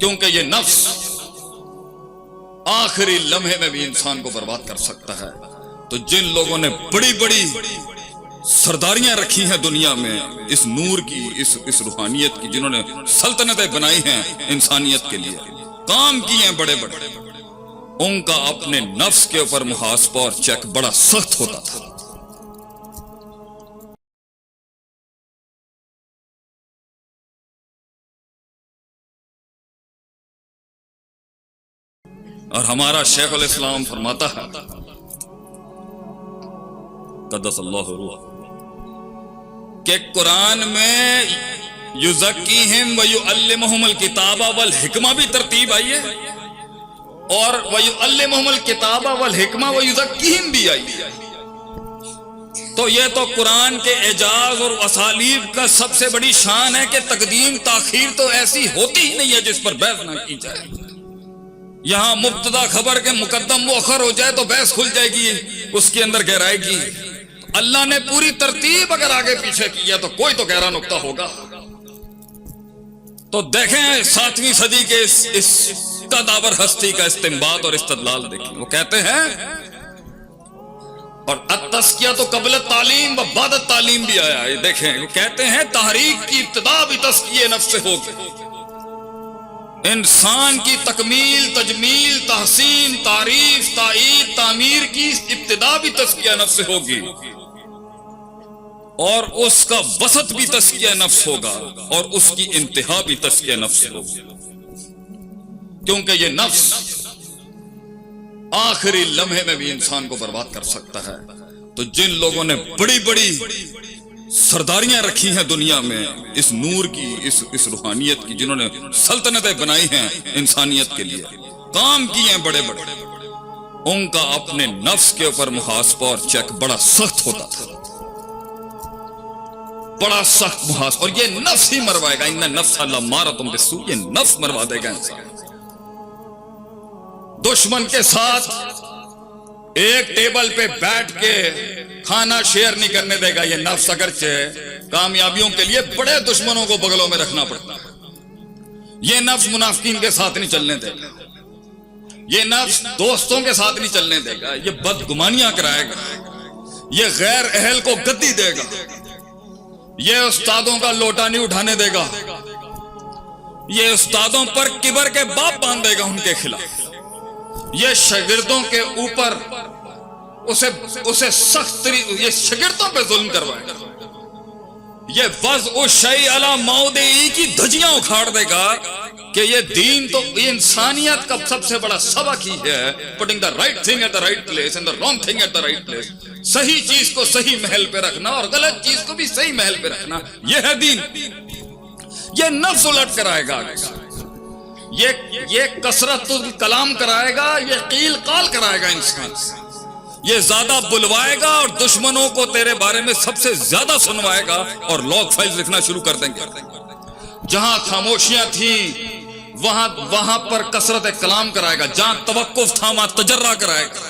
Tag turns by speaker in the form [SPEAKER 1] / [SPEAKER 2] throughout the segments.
[SPEAKER 1] کیونکہ یہ نفس آخری لمحے میں بھی انسان کو برباد کر سکتا ہے۔ تو جن لوگوں نے بڑی بڑی سرداریاں رکھی ہیں دنیا میں اس نور کی، اس روحانیت کی، جنہوں نے سلطنتیں بنائی ہیں انسانیت کے لیے، کام کیے ہیں بڑے بڑے، ان کا اپنے نفس کے اوپر محاسبہ اور چیک بڑا سخت ہوتا تھا۔ اور ہمارا شیخ الاسلام فرماتا ہے قدس اللہ روح کہ قرآن میں یزکیہم ویعلمہم الکتاب والحکمہ بھی ترتیب آئی ہے، اور ویعلمہم الکتاب والحکمہ ویزکیہم بھی آئی ہے۔ تو یہ تو قرآن کے اعجاز اور اسالیب کا سب سے بڑی شان ہے کہ تقدیم تاخیر تو ایسی ہوتی ہی نہیں ہے جس پر بحث نہ کی جائے۔ یہاں مبتدا خبر کے مقدم مؤخر ہو جائے تو بحث کھل جائے گی، اس کے اندر گہرائی کی۔ اللہ نے پوری ترتیب اگر آگے پیچھے کی ہے تو کوئی تو گہرا نقطہ ہوگا۔ تو دیکھیں 7ویں صدی کے اس قداور ہستی کا استنباط اور استدلال دیکھیں۔ وہ کہتے ہیں، اور التزکیہ تو قبل تعلیم و بعد تعلیم بھی آیا ہے، دیکھیں وہ کہتے ہیں تحریک کی ابتدا بھی تزکیہ نفس سے ہوگی، انسان کی تکمیل، تجمیل، تحسین، تعریف، تائید، تعمیر کی ابتدا بھی تزکیہ نفس سے ہوگی، اور اس کا وسط بھی تزکیہ نفس ہوگا، اور اس کی انتہا بھی تزکیہ نفس سے ہوگی۔ کیونکہ یہ نفس آخری لمحے میں بھی انسان کو برباد کر سکتا ہے۔ تو جن لوگوں نے بڑی بڑی سرداریاں رکھی ہیں دنیا میں اس نور کی، اس روحانیت کی، جنہوں نے سلطنتیں بنائی ہیں انسانیت کے لیے، کام کیے ہیں بڑے بڑے، ان کا اپنے نفس کے اوپر محاسبہ اور چیک بڑا سخت ہوتا تھا، بڑا سخت محاسبہ۔ اور یہ نفس ہی مروائے گا، ان نفس لامارۃ بالسوء، یہ نفس مروا دے گا انسان۔ دشمن کے ساتھ ایک ٹیبل پہ بیٹھ کے کھانا شیئر نہیں کرنے دے گا یہ نفس، اگرچہ کامیابیوں کے لیے بڑے دشمنوں کو بغلوں میں رکھنا پڑتا ہے۔ یہ نفس منافقین کے ساتھ نہیں چلنے دے گا، یہ نفس دوستوں کے ساتھ نہیں چلنے دے گا، یہ بدگمانیاں کرائے گا، یہ غیر اہل کو گدی دے گا، یہ استادوں کا لوٹا نہیں اٹھانے دے گا، یہ استادوں پر کبر کے باپ باندھے گا ان کے خلاف، یہ شاگردوں کے اوپر اسے سخت یہ شاگردوں پہ ظلم کروائے گا، یہ وضع الشیء علی موضعہ کی دھجیاں اکھاڑ دے گا کہ یہ دین تو انسانیت کا سب سے بڑا سبق ہی ہے، putting the right thing at the right place and the wrong thing at the right place، صحیح چیز کو صحیح محل پہ رکھنا اور غلط چیز کو بھی صحیح محل پہ رکھنا، یہ ہے دین۔ یہ نفس الٹ کرائے گا، یہ کثرت کلام کرائے گا، یہ قیل قال کرائے گا انسان سے، یہ زیادہ بلوائے گا اور دشمنوں کو تیرے بارے میں سب سے زیادہ سنوائے گا اور لاگ فائل لکھنا شروع کر دیں گے۔ جہاں خاموشیاں تھیں وہاں پر کثرت کلام کرائے گا، جہاں توقف تھا وہاں تجرہ کرائے گا،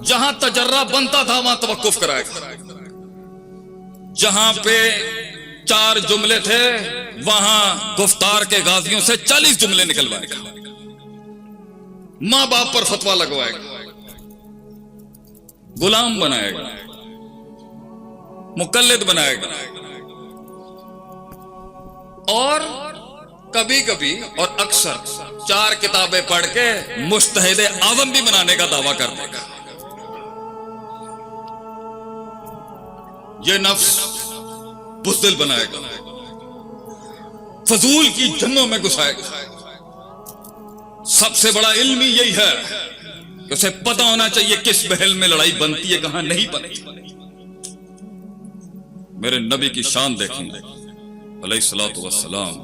[SPEAKER 1] جہاں تجرہ بنتا تھا وہاں توقف کرائے گا، جہاں پہ 4 جملے تھے وہاں گفتار کے غازیوں سے 40 جملے نکلوائے گا، ماں باپ پر فتویٰ لگوائے گا، غلام بنائے گا، مقلد بنائے گا، اور کبھی کبھی اور اکثر 4 کتابیں پڑھ کے مجتہد اعظم بھی بنانے کا دعویٰ کر دے گا۔ یہ نفس بزدل بنائے گا، فضول کی جنوں میں گھسائے گا۔ سب سے بڑا علم ہی یہی ہے کہ اسے پتہ ہونا چاہیے کس محل میں لڑائی بنتی ہے، کہاں نہیں بنتی۔ میرے نبی کی شان دیکھیں علیہ الصلوۃ والسلام،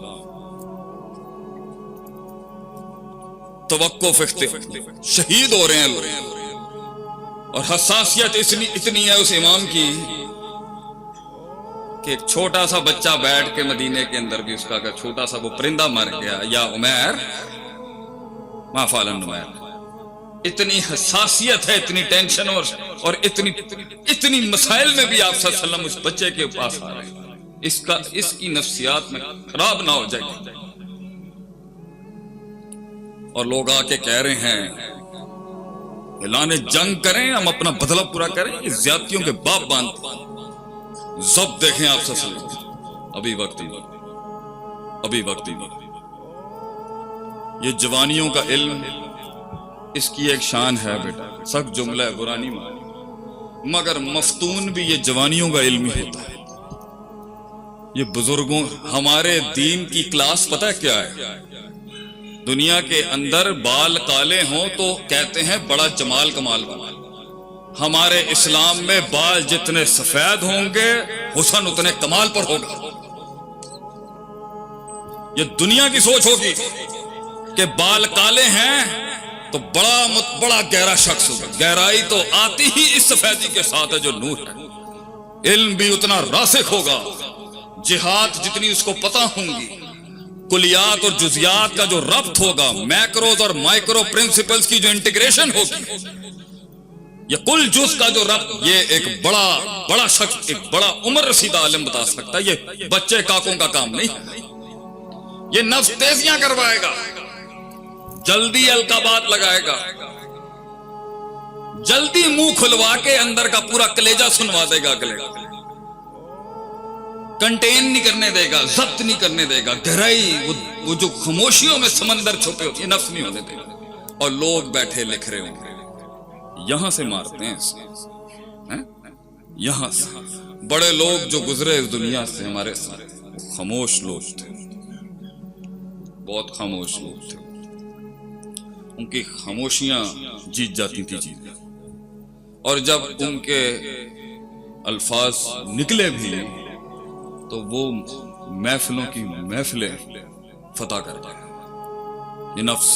[SPEAKER 1] توقف شہید ہو رہے ہیں لوگ، اور حساسیت اتنی ہے اس امام کی کہ ایک چھوٹا سا بچہ بیٹھ کے مدینے کے اندر بھی اس کا اگر چھوٹا سا وہ پرندہ مر گیا، یا عمیر ما فعل عمیر، اتنی حساسیت ہے، اتنی ٹینشن اور اتنی مسائل میں بھی آپ صلی اللہ علیہ وسلم اس بچے کے پاس آ رہے ہیں، اس کی نفسیات میں خراب نہ ہو جائے گی۔ اور لوگ آ کے کہہ رہے ہیں اعلان جنگ کریں، ہم اپنا بدلہ پورا کریں، یہ زیادتیوں کے باپ باندھتے ہیں۔ ضبط دیکھیں آپ سے، ابھی وقت ہی نہیں، ابھی وقت ہی نہیں۔ یہ جوانیوں کا علم، اس کی ایک شان ہے بیٹا، سخت جملہ ہے، برا نہیں مانی، مگر مفتون بھی یہ جوانیوں کا علم ہی ہوتا ہے۔ یہ بزرگوں، ہمارے دین کی کلاس پتہ ہے کیا ہے؟ دنیا کے اندر بال کالے ہوں تو کہتے ہیں بڑا جمال کمال کا، ہمارے اسلام میں بال جتنے سفید ہوں گے حسن اتنے کمال پر ہوگا۔ یہ دنیا کی سوچ ہوگی کہ بال کالے ہیں تو بڑا گہرا شخص ہوگا، گہرائی تو آتی ہی اس سفیدی کے ساتھ ہے جو نور ہے۔ علم بھی اتنا راسخ ہوگا، جہاد جتنی اس کو پتہ ہوں گی، کلیات اور جزیات کا جو ربط ہوگا، میکروز اور مائکرو پرنسپلز کی جو انٹیگریشن ہوگی، یہ کل جز کا جو ربط، یہ ایک بڑا شخص، ایک بڑا عمر رسیدہ عالم بتا سکتا ہے۔ یہ بچے کاکوں کا کام نہیں ہے۔ یہ نفس تیزیاں کروائے گا، جلدی القابات لگائے گا، جلدی منہ کھلوا کے اندر کا پورا کلیجہ سنوا دے گا، اگلے کنٹین نہیں کرنے دے گا، ضبط نہیں کرنے دے گا، گہرائی وہ جو خاموشیوں میں سمندر چھپے ہوتی ہے نفس نہیں ہونے دے گا۔ اور لوگ بیٹھے لکھ رہے ہوں گے، یہاں سے مارتے ہیں، یہاں سے بڑے لوگ جو گزرے اس دنیا سے ہمارے ساتھ، وہ خاموش لوگ تھے، بہت خاموش لوگ تھے، ان کی خاموشیاں جیت جاتی تھی چیزیں، اور جب ان کے الفاظ نکلے بھی تو وہ محفلوں کی محفلیں فتح کرتا ہے۔ یہ نفس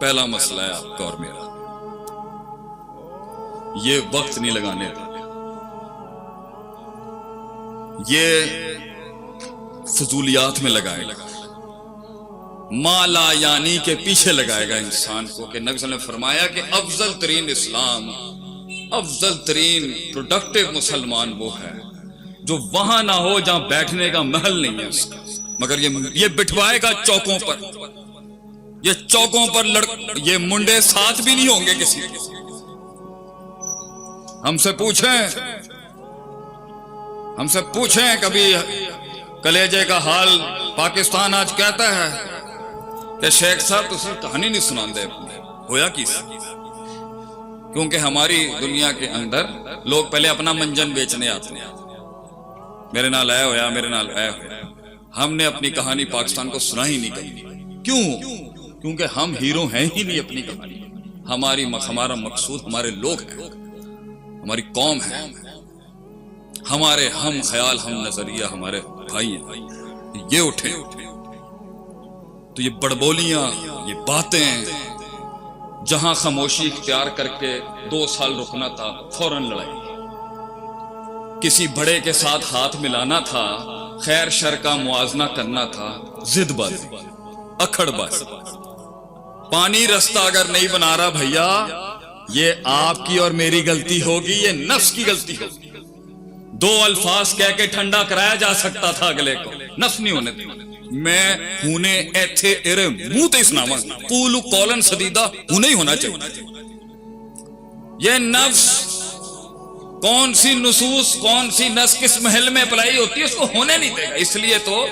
[SPEAKER 1] پہلا مسئلہ ہے آپ کا اور میرا، یہ وقت نہیں لگانے دے، یہ فضولیات میں لگائے گا، مالا یعنی کے پیچھے لگائے گا انسان کو، کہ نبی صلی اللہ علیہ وسلم نے فرمایا کہ افضل ترین اسلام، افضل ترین پروڈکٹیو مسلمان وہ ہے جو وہاں نہ ہو جہاں بیٹھنے کا محل نہیں ہے اس کا، مگر یہ بٹھوائے گا چوکوں پر، یہ چوکوں پر یہ منڈے ساتھ بھی نہیں ہوں گے کسی کے۔ ہم سے پوچھیں کبھی کلیجے کا حال پاکستان آج کہتا ہے کہ شیخ صاحب تسی کہانی نہیں سنان دے ہویا کس، کیونکہ ہماری دنیا کے اندر لوگ پہلے اپنا منجن بیچنے آتے ہیں، میرے نال آیا ہویا، میرے نال آیا ہویا۔ ہم نے اپنی کہانی پاکستان کو سنا ہی نہیں کہیں، کیوں؟ کیونکہ ہم ہیرو ہیں ہی نہیں اپنی کہانی، ہمارا مقصود ہمارے لوگ ہیں، ہماری قوم ہے، ہمارے ہم خیال، ہم نظریہ، ہمارے بھائی ہیں، یہ اٹھیں۔ تو یہ بڑبولیاں، یہ باتیں، جہاں خاموشی اختیار کر کے 2 سال رکنا تھا فوراً لڑائی، کسی بڑے کے ساتھ ہاتھ ملانا تھا، خیر شر کا موازنہ کرنا تھا، ضد بازی، اکھڑ بازی۔ پانی رستہ اگر نہیں بنا رہا بھیا، یہ آپ کی اور میری غلطی ہوگی، یہ نفس کی غلطی ہوگی۔ 2 الفاظ کہہ کے ٹھنڈا کرایا جا سکتا تھا اگلے کو، نفس نہیں ہونے دیا۔ میں ہونے ایتھے ارے منہ تے اسناما قولو قولا سدیدہ ہونے ہی ہونا چاہیے۔ یہ نفس کون سی نصوص، کون سی نس کس محل میں اپلائی ہوتی ہے، اس کو ہونے نہیں دے گا۔ اس لیے تو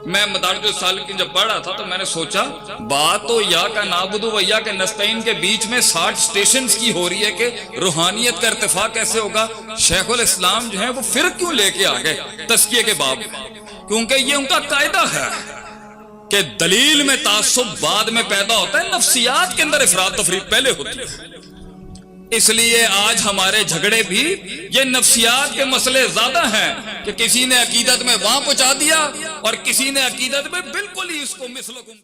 [SPEAKER 1] میں مدارج السالکین جب پڑھ رہا تھا تو میں نے سوچا بات تو یا کا نعبد و یا کے نستعین کے بیچ میں 60 سٹیشنز کی ہو رہی ہے کہ روحانیت کا ارتفاع کیسے ہوگا۔ شیخ الاسلام جو ہیں وہ پھر کیوں لے کے آگئے تزکیے کے باب، کیونکہ یہ ان کا قاعدہ ہے کہ دلیل میں تعصب بعد میں پیدا ہوتا ہے، نفسیات کے اندر افراد تفریق پہلے ہوتی ہے۔ اس لیے آج ہمارے جھگڑے بھی یہ نفسیات کے مسئلے زیادہ ہیں کہ کسی نے عقیدت میں وہاں پہنچا دیا اور کسی نے عقیدت میں بالکل ہی اس کو مثلکم